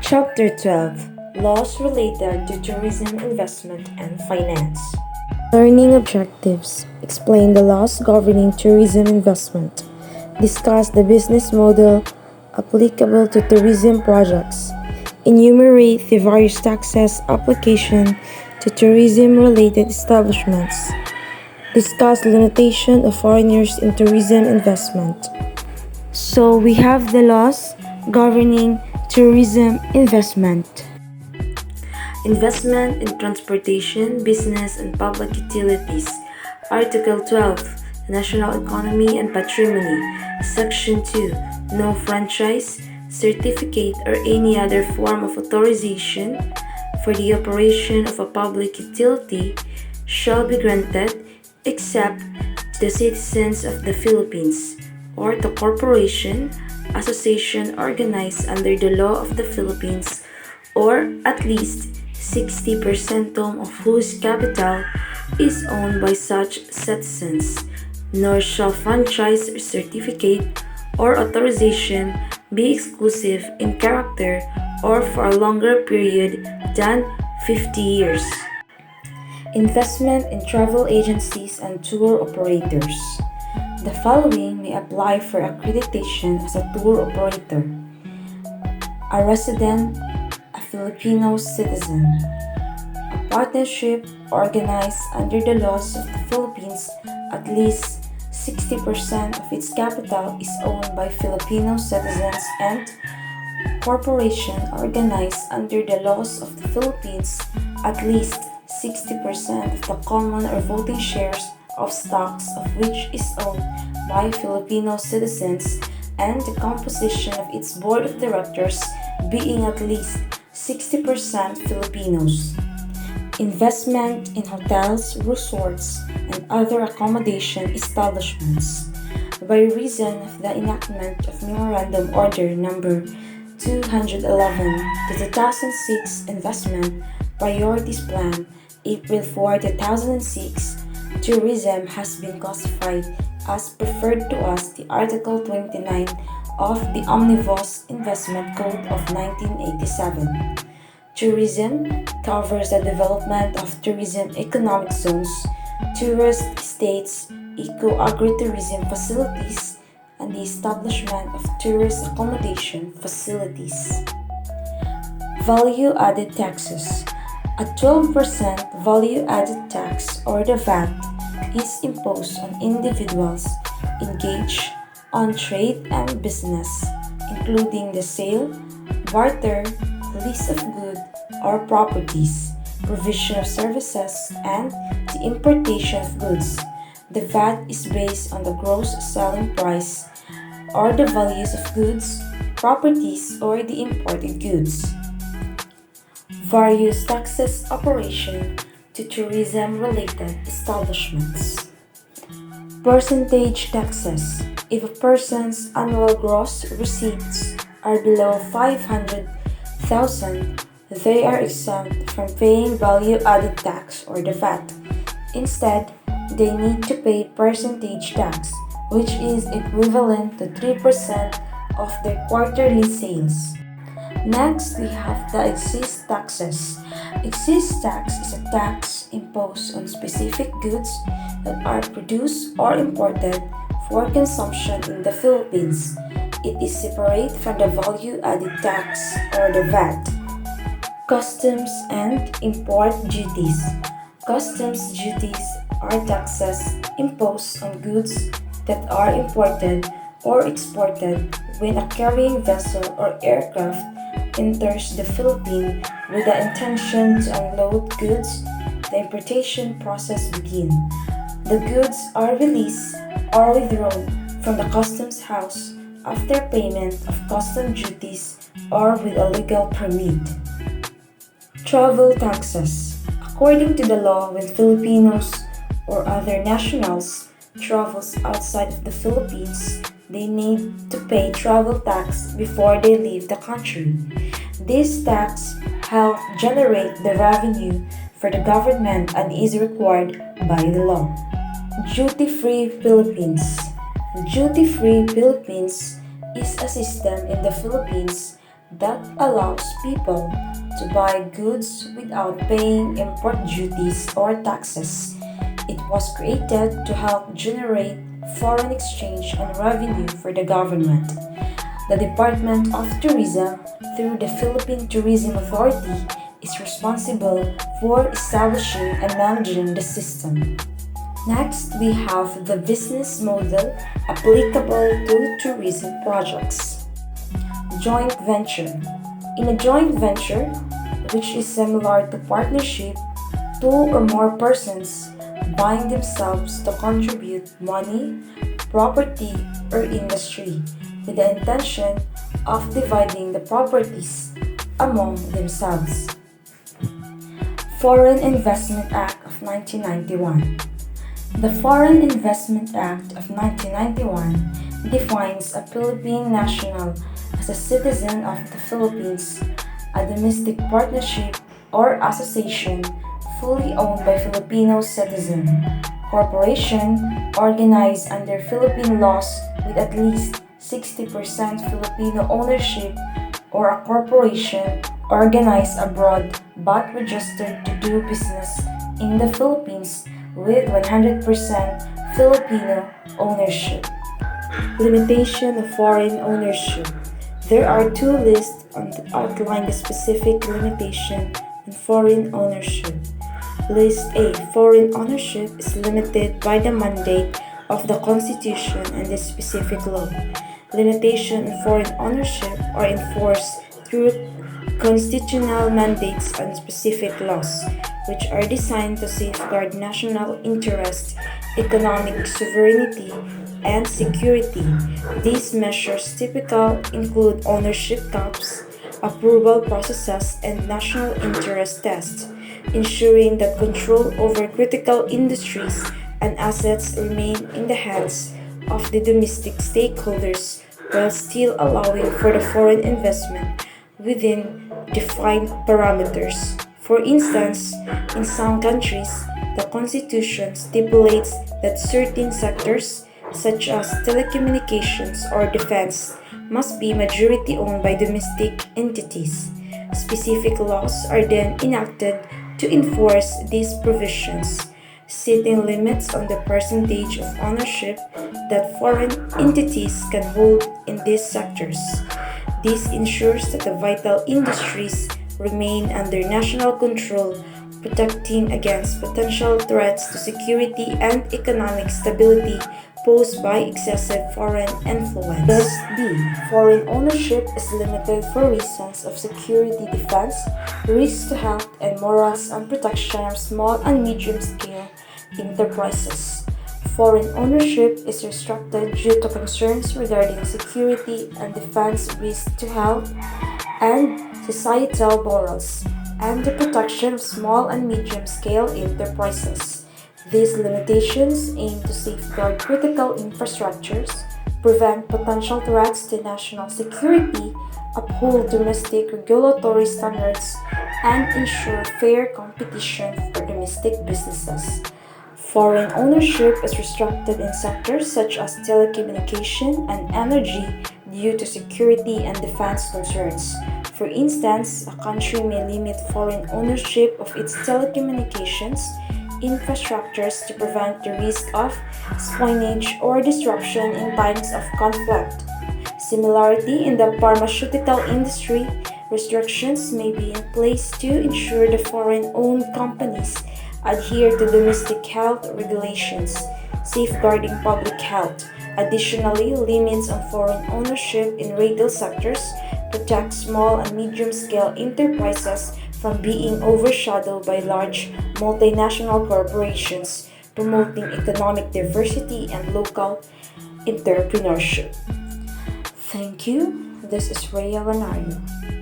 Chapter 12: Laws related to tourism investment and finance. Learning objectives. Explain the laws governing tourism investment. Discuss the business model applicable to tourism projects. Enumerate the various taxes application to tourism-related establishments. Discuss limitation of foreigners in tourism investment. So we have the laws governing tourism investment. Investment in transportation, business, and public utilities. Article 12. National Economy and Patrimony. Section 2. No franchise, certificate, or any other form of authorization for the operation of a public utility shall be granted except to the citizens of the Philippines or to corporation, association organized under the law of the Philippines, or at least 60% of whose capital is owned by such citizens, nor shall franchise certificate or authorization be exclusive in character or for a longer period than 50 years. Investment in travel agencies and tour operators. The following may apply for accreditation as a tour operator: a resident, a Filipino citizen, a partnership organized under the laws of the Philippines. At least 60% of its capital is owned by Filipino citizens, and corporation organized under the laws of the Philippines. At least 60% of the common or voting shares of stocks of which is owned by Filipino citizens, and the composition of its board of directors being at least 60% Filipinos. Investment in hotels, resorts, and other accommodation establishments. By reason of the enactment of Memorandum Order Number 211 to 2006 Investment Priorities Plan, April 4, 2006, tourism has been classified as preferred to us the Article 29 of the Omnibus Investment Code of 1987. Tourism covers the development of tourism economic zones, tourist estates, eco-agritourism facilities, and the establishment of tourist accommodation facilities. Value-added taxes. A 12% value-added tax, or the VAT, is imposed on individuals engaged on trade and business, including the sale, barter, lease of goods or properties, provision of services, and the importation of goods. The VAT is based on the gross selling price, or the values of goods, properties, or the imported goods. Various taxes operation to tourism-related establishments. Percentage taxes. If a person's annual gross receipts are below 500,000, they are exempt from paying value-added tax, or the VAT. Instead, they need to pay percentage tax, which is equivalent to 3% of their quarterly sales. Next, we have the excise taxes. Excise tax is a tax imposed on specific goods that are produced or imported for consumption in the Philippines. It is separate from the value-added tax, or the VAT. Customs and import duties. Customs duties are taxes imposed on goods that are imported or exported when a carrying vessel or aircraft enters the Philippines with the intention to unload goods. The importation process begins. The goods are released or withdrawn from the customs house after payment of customs duties or with a legal permit. Travel taxes. According to the law, when Filipinos or other nationals travels outside of the Philippines, they need to pay travel tax before they leave the country. This tax helps generate the revenue for the government and is required by the law. Duty-free Philippines. Duty-free Philippines is a system in the Philippines that allows people to buy goods without paying import duties or taxes. It was created to help generate foreign exchange and revenue for the government. The Department of Tourism, through the Philippine Tourism Authority, is responsible for establishing and managing the system. Next, we have the business model applicable to tourism projects. Joint venture. In a joint venture, which is similar to partnership, two or more persons bind themselves to contribute money, property, or industry with the intention of dividing the properties among themselves. Foreign Investment Act of 1991. The Foreign Investment Act of 1991 defines a Philippine national as a citizen of the Philippines, a domestic partnership or association fully owned by Filipino citizen, corporation organized under Philippine laws with at least 60% Filipino ownership, or a corporation organized abroad but registered to do business in the Philippines with 100% Filipino ownership. Limitation of foreign ownership. There are two lists that outline the specific limitation on foreign ownership. List A. Foreign ownership is limited by the mandate of the Constitution and the specific law. Limitation on foreign ownership are enforced through constitutional mandates and specific laws, which are designed to safeguard national interests, economic sovereignty, and security. These measures typically include ownership caps, approval processes, and national interest tests, ensuring that control over critical industries and assets remain in the hands of the domestic stakeholders while still allowing for the foreign investment within defined parameters. For instance, in some countries, the constitution stipulates that certain sectors, such as telecommunications or defense, must be majority owned by domestic entities. Specific laws are then enacted to enforce these provisions, setting limits on the percentage of ownership that foreign entities can hold in these sectors. This ensures that the vital industries remain under national control, protecting against potential threats to security and economic stability posed by excessive foreign influence. List B. Foreign ownership is limited for reasons of security defense, risks to health and morals, and protection of small and medium-scale enterprises. Foreign ownership is restricted due to concerns regarding security and defense, risks to health and societal morals, and the protection of small and medium-scale enterprises. These limitations aim to safeguard critical infrastructures, prevent potential threats to national security, uphold domestic regulatory standards, and ensure fair competition for domestic businesses. Foreign ownership is restricted in sectors such as telecommunication and energy due to security and defense concerns. For instance, a country may limit foreign ownership of its telecommunications infrastructures to prevent the risk of espionage or disruption in times of conflict. Similarly, in the pharmaceutical industry, restrictions may be in place to ensure the foreign-owned companies adhere to domestic health regulations, safeguarding public health. Additionally, limits on foreign ownership in retail sectors protect small and medium-scale enterprises from being overshadowed by large multinational corporations, promoting economic diversity and local entrepreneurship. Thank you. This is Rhea Ranario.